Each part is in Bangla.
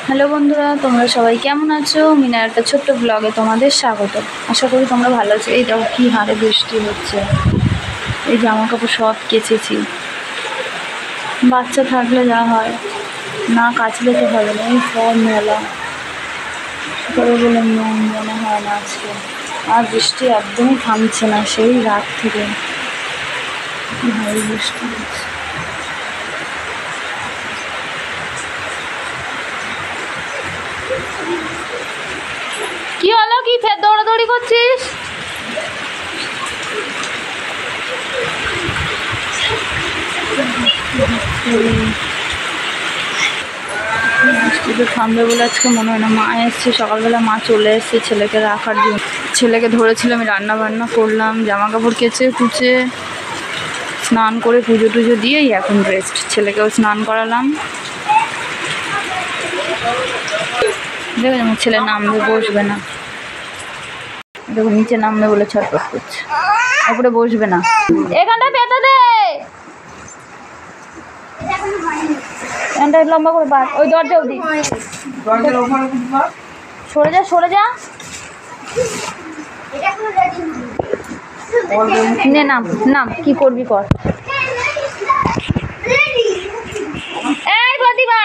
হ্যালো বন্ধুরা, তোমরা সবাই কেমন আছো? মিনার একটা ছোট্ট ব্লগে তোমাদের স্বাগত। আশা করি তোমরা ভালো আছো। এই দেখো কী হারে বৃষ্টি হচ্ছে। এই জামা কাপড় সব কেচেছি। বাচ্চা থাকলে যা হয়, না কাচলে তো হবে না। এই সব মেলা তবে বলে মনে হয় না আজকে। আর বৃষ্টি একদমই থামছে না, সেই রাত থেকে কী হারে বৃষ্টি হচ্ছে। কি হলো? কি ফের দৌড়াদৌড়ি করছিস? বৃষ্টিতে থামবে বলে আজকে মনে হয় না। মা এসছে সকালবেলা, মা চলে এসছে ছেলেকে রাখার জন্য। ছেলেকে ধরেছিলাম, আমি রান্না বান্না করলাম, জামা কাপড় কেচে কুচে স্নান করে পুজো টুজো দিয়েই এখন রেস্ট। ছেলেকেও স্নান করালাম। দেখো আমার ছেলে নামবে, বসবে না। দেখো নিচে নামবে বলে ছটফট করছে, ওপরে বসবে না। এখানটা পেতে দে, এখানটা লম্বা করে বাস। ওই দরজা অবধি সরে যা, সরে যা। নে নাম, নাম কি করবি কর। এই প্রতিভা,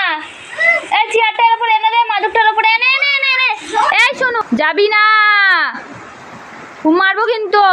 এই চেয়ারটার উপরে এনে দে, মাদুরটার উপরে এনে এনে এনে এনে। এই শোনো, যাবি না, মারবো কিন্তু।